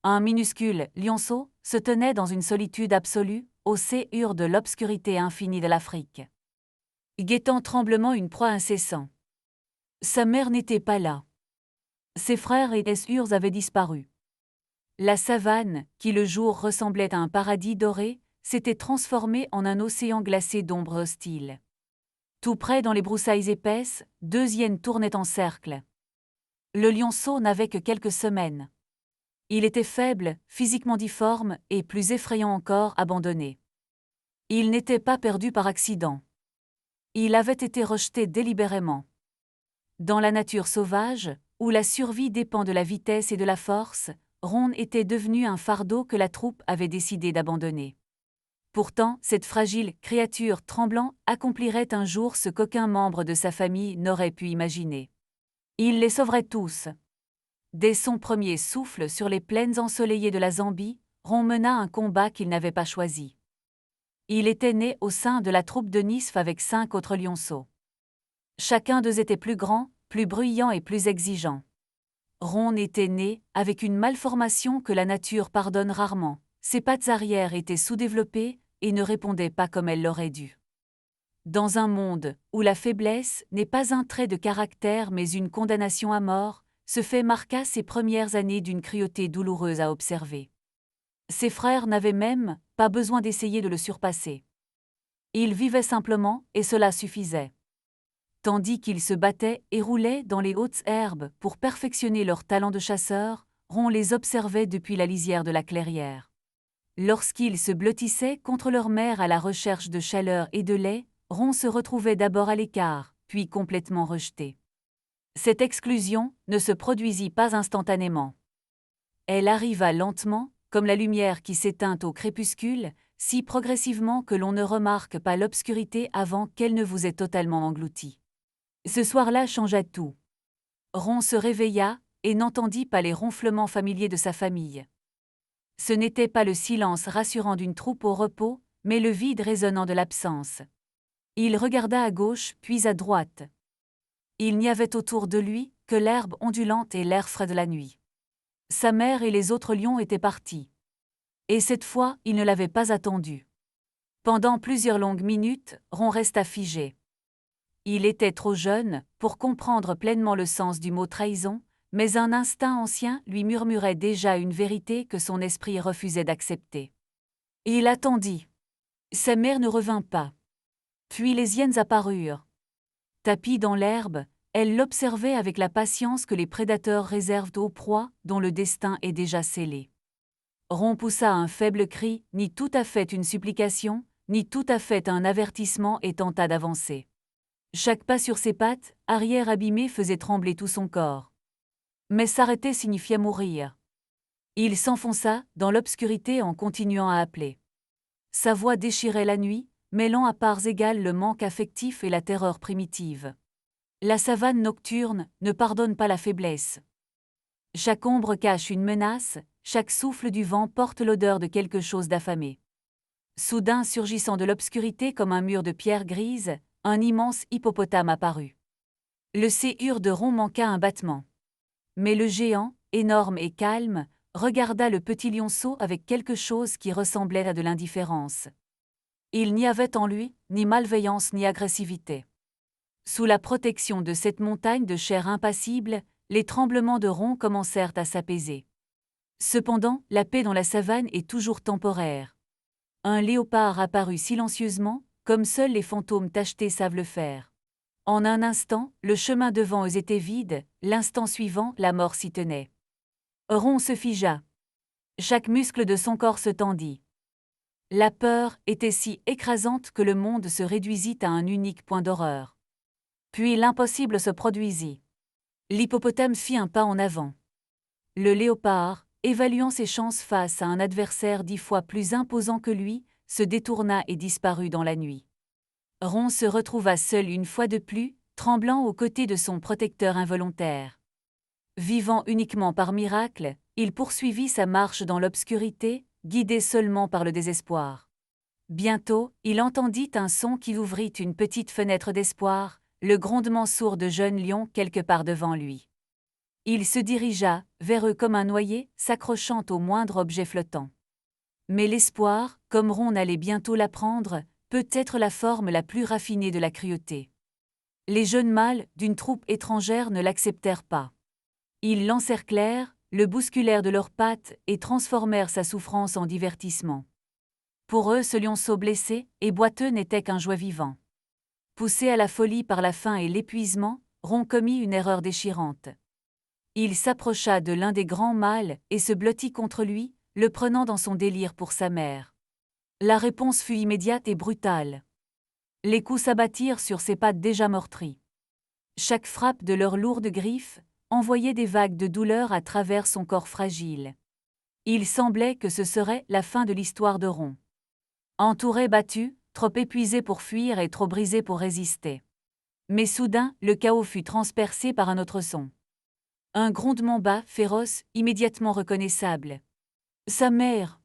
Un minuscule lionceau se tenait dans une solitude absolue, au séjour de l'obscurité infinie de l'Afrique, guettant tremblement une proie incessante. Sa mère n'était pas là. Ses frères et sœurs avaient disparu. La savane, qui le jour ressemblait à un paradis doré, s'était transformée en un océan glacé d'ombres hostiles. Tout près dans les broussailles épaisses, 2 hyènes tournaient en cercle. Le lionceau n'avait que quelques semaines. Il était faible, physiquement difforme et, plus effrayant encore, abandonné. Il n'était pas perdu par accident. Il avait été rejeté délibérément. Dans la nature sauvage, où la survie dépend de la vitesse et de la force, Ron était devenu un fardeau que la troupe avait décidé d'abandonner. Pourtant, cette fragile créature tremblant accomplirait un jour ce qu'aucun membre de sa famille n'aurait pu imaginer. Il les sauverait tous. Dès son premier souffle sur les plaines ensoleillées de la Zambie, Ron mena un combat qu'il n'avait pas choisi. Il était né au sein de la troupe de Nisf avec 5 autres lionceaux. Chacun d'eux était plus grand, plus bruyant et plus exigeant. Ron était né avec une malformation que la nature pardonne rarement. Ses pattes arrière étaient sous-développées et ne répondaient pas comme elles l'auraient dû. Dans un monde où la faiblesse n'est pas un trait de caractère mais une condamnation à mort, ce fait marqua ses premières années d'une cruauté douloureuse à observer. Ses frères n'avaient même pas besoin d'essayer de le surpasser. Ils vivaient simplement et cela suffisait. Tandis qu'ils se battaient et roulaient dans les hautes herbes pour perfectionner leur talent de chasseur, Ron les observait depuis la lisière de la clairière. Lorsqu'ils se blottissaient contre leur mère à la recherche de chaleur et de lait, Ron se retrouvait d'abord à l'écart, puis complètement rejeté. Cette exclusion ne se produisit pas instantanément. Elle arriva lentement, comme la lumière qui s'éteint au crépuscule, si progressivement que l'on ne remarque pas l'obscurité avant qu'elle ne vous ait totalement englouti. Ce soir-là changea tout. Ron se réveilla et n'entendit pas les ronflements familiers de sa famille. Ce n'était pas le silence rassurant d'une troupe au repos, mais le vide résonnant de l'absence. Il regarda à gauche puis à droite. Il n'y avait autour de lui que l'herbe ondulante et l'air frais de la nuit. Sa mère et les autres lions étaient partis. Et cette fois, il ne l'avait pas attendu. Pendant plusieurs longues minutes, Ron resta figé. Il était trop jeune pour comprendre pleinement le sens du mot trahison, mais un instinct ancien lui murmurait déjà une vérité que son esprit refusait d'accepter. Il attendit. Sa mère ne revint pas. Puis les hyènes apparurent. Tapie dans l'herbe, elle l'observait avec la patience que les prédateurs réservent aux proies dont le destin est déjà scellé. Ron poussa un faible cri, ni tout à fait une supplication, ni tout à fait un avertissement et tenta d'avancer. Chaque pas sur ses pattes, arrière abîmées, faisait trembler tout son corps. Mais s'arrêter signifiait mourir. Il s'enfonça dans l'obscurité en continuant à appeler. Sa voix déchirait la nuit, mêlant à parts égales le manque affectif et la terreur primitive. La savane nocturne ne pardonne pas la faiblesse. Chaque ombre cache une menace, chaque souffle du vent porte l'odeur de quelque chose d'affamé. Soudain surgissant de l'obscurité comme un mur de pierre grise, un immense hippopotame apparut. Le séjour de Ron manqua un battement. Mais le géant, énorme et calme, regarda le petit lionceau avec quelque chose qui ressemblait à de l'indifférence. Il n'y avait en lui ni malveillance ni agressivité. Sous la protection de cette montagne de chair impassible, les tremblements de Ron commencèrent à s'apaiser. Cependant, la paix dans la savane est toujours temporaire. Un léopard apparut silencieusement, comme seuls les fantômes tachetés savent le faire. En un instant, le chemin devant eux était vide, l'instant suivant, la mort s'y tenait. Ron se figea. Chaque muscle de son corps se tendit. La peur était si écrasante que le monde se réduisit à un unique point d'horreur. Puis l'impossible se produisit. L'hippopotame fit un pas en avant. Le léopard, évaluant ses chances face à un adversaire 10 fois plus imposant que lui, se détourna et disparut dans la nuit. Ron se retrouva seul une fois de plus, tremblant aux côtés de son protecteur involontaire. Vivant uniquement par miracle, il poursuivit sa marche dans l'obscurité, guidé seulement par le désespoir. Bientôt, il entendit un son qui ouvrit une petite fenêtre d'espoir, le grondement sourd de jeunes lions quelque part devant lui. Il se dirigea vers eux comme un noyé, s'accrochant au moindre objet flottant. Mais l'espoir, comme Ron allait bientôt l'apprendre, peut être la forme la plus raffinée de la cruauté. Les jeunes mâles d'une troupe étrangère ne l'acceptèrent pas. Ils l'encerclèrent, le bousculèrent de leurs pattes et transformèrent sa souffrance en divertissement. Pour eux, ce lionceau blessé et boiteux n'était qu'un jouet vivant. Poussé à la folie par la faim et l'épuisement, Ron commit une erreur déchirante. Il s'approcha de l'un des grands mâles et se blottit contre lui, le prenant dans son délire pour sa mère. La réponse fut immédiate et brutale. Les coups s'abattirent sur ses pattes déjà meurtries. Chaque frappe de leurs lourdes griffes envoyait des vagues de douleur à travers son corps fragile. Il semblait que ce serait la fin de l'histoire de Ron. Entouré, battu, trop épuisé pour fuir et trop brisé pour résister. Mais soudain, le chaos fut transpercé par un autre son. Un grondement bas, féroce, immédiatement reconnaissable. Sa mère!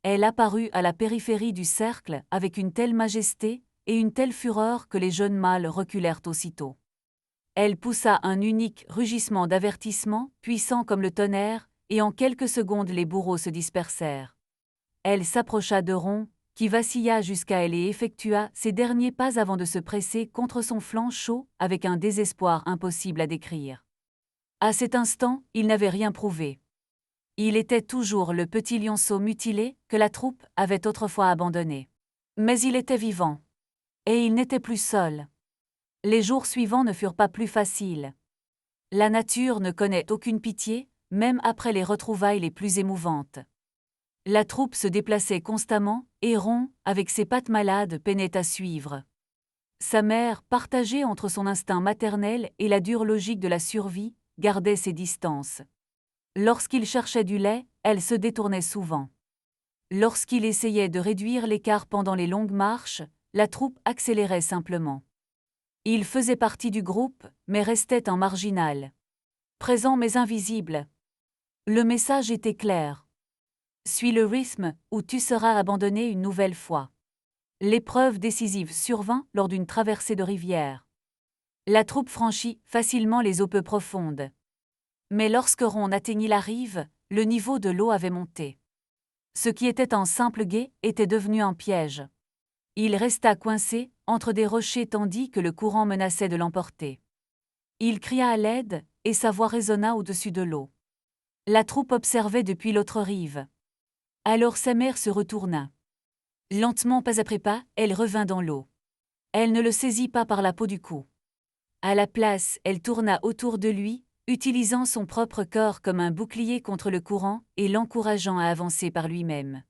Elle apparut à la périphérie du cercle avec une telle majesté et une telle fureur que les jeunes mâles reculèrent aussitôt. Elle poussa un unique rugissement d'avertissement, puissant comme le tonnerre, et en quelques secondes les bourreaux se dispersèrent. Elle s'approcha de Ron, qui vacilla jusqu'à elle et effectua ses derniers pas avant de se presser contre son flanc chaud avec un désespoir impossible à décrire. À cet instant, il n'avait rien prouvé. Il était toujours le petit lionceau mutilé que la troupe avait autrefois abandonné. Mais il était vivant. Et il n'était plus seul. Les jours suivants ne furent pas plus faciles. La nature ne connaît aucune pitié, même après les retrouvailles les plus émouvantes. La troupe se déplaçait constamment, et Ron, avec ses pattes malades, peinait à suivre. Sa mère, partagée entre son instinct maternel et la dure logique de la survie, gardait ses distances. Lorsqu'il cherchait du lait, elle se détournait souvent. Lorsqu'il essayait de réduire l'écart pendant les longues marches, la troupe accélérait simplement. Il faisait partie du groupe, mais restait en marginal. Présent mais invisible. Le message était clair. Suis le rythme ou tu seras abandonné une nouvelle fois. L'épreuve décisive survint lors d'une traversée de rivière. La troupe franchit facilement les eaux peu profondes. Mais lorsque Ron atteignit la rive, le niveau de l'eau avait monté. Ce qui était un simple gué était devenu un piège. Il resta coincé entre des rochers tandis que le courant menaçait de l'emporter. Il cria à l'aide, et sa voix résonna au-dessus de l'eau. La troupe observait depuis l'autre rive. Alors sa mère se retourna. Lentement, pas après pas, elle revint dans l'eau. Elle ne le saisit pas par la peau du cou. À la place, elle tourna autour de lui, utilisant son propre corps comme un bouclier contre le courant et l'encourageant à avancer par lui-même.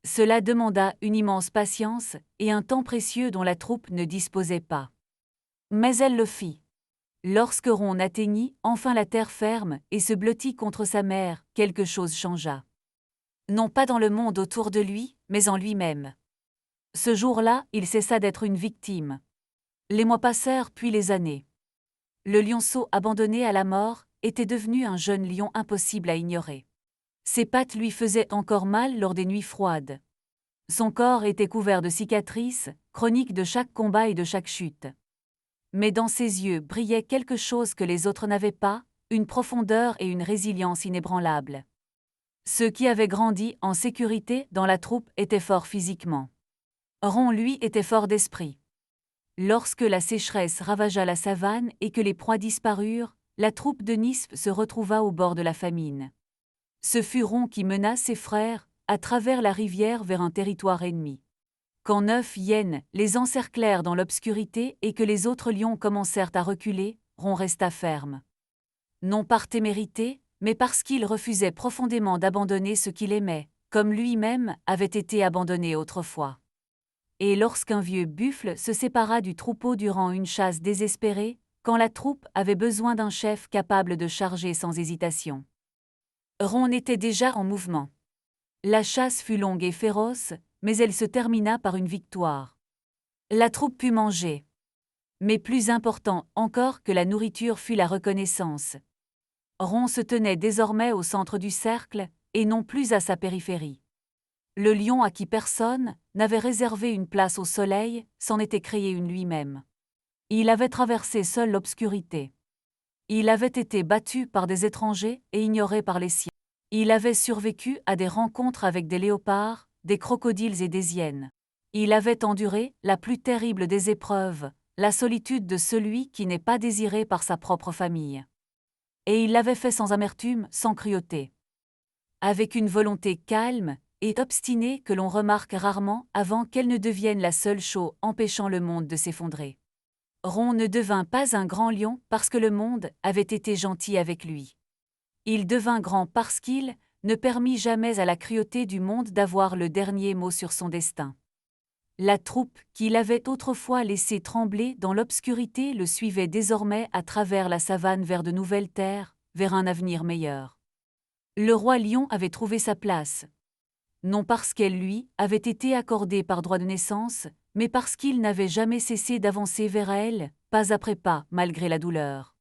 Cela demanda une immense patience et un temps précieux dont la troupe ne disposait pas. Mais elle le fit. Lorsque Ron atteignit enfin la terre ferme et se blottit contre sa mère, quelque chose changea. Non pas dans le monde autour de lui, mais en lui-même. Ce jour-là, il cessa d'être une victime. Les mois passèrent puis les années. Le lionceau abandonné à la mort était devenu un jeune lion impossible à ignorer. Ses pattes lui faisaient encore mal lors des nuits froides. Son corps était couvert de cicatrices, chroniques de chaque combat et de chaque chute. Mais dans ses yeux brillait quelque chose que les autres n'avaient pas, une profondeur et une résilience inébranlables. Ceux qui avaient grandi en sécurité dans la troupe étaient forts physiquement. Ron, lui, était fort d'esprit. Lorsque la sécheresse ravagea la savane et que les proies disparurent, la troupe de Nisp se retrouva au bord de la famine. Ce fut Ron qui mena ses frères à travers la rivière vers un territoire ennemi. Quand 9 hyènes les encerclèrent dans l'obscurité et que les autres lions commencèrent à reculer, Ron resta ferme. Non par témérité, mais parce qu'il refusait profondément d'abandonner ce qu'il aimait, comme lui-même avait été abandonné autrefois. Et lorsqu'un vieux buffle se sépara du troupeau durant une chasse désespérée, quand la troupe avait besoin d'un chef capable de charger sans hésitation. Ron était déjà en mouvement. La chasse fut longue et féroce, mais elle se termina par une victoire. La troupe put manger. Mais plus important encore que la nourriture fut la reconnaissance. Ron se tenait désormais au centre du cercle, et non plus à sa périphérie. Le lion à qui personne n'avait réservé une place au soleil s'en était créé une lui-même. Il avait traversé seul l'obscurité. Il avait été battu par des étrangers et ignoré par les siens. Il avait survécu à des rencontres avec des léopards, des crocodiles et des hyènes. Il avait enduré la plus terrible des épreuves, la solitude de celui qui n'est pas désiré par sa propre famille. Et il l'avait fait sans amertume, sans cruauté. Avec une volonté calme et obstinée que l'on remarque rarement avant qu'elle ne devienne la seule chose empêchant le monde de s'effondrer. Ron ne devint pas un grand lion parce que le monde avait été gentil avec lui. Il devint grand parce qu'il ne permit jamais à la cruauté du monde d'avoir le dernier mot sur son destin. La troupe qu'il avait autrefois laissé trembler dans l'obscurité le suivait désormais à travers la savane vers de nouvelles terres, vers un avenir meilleur. Le roi lion avait trouvé sa place, non parce qu'elle lui avait été accordée par droit de naissance, mais parce qu'il n'avait jamais cessé d'avancer vers elle, pas après pas, malgré la douleur.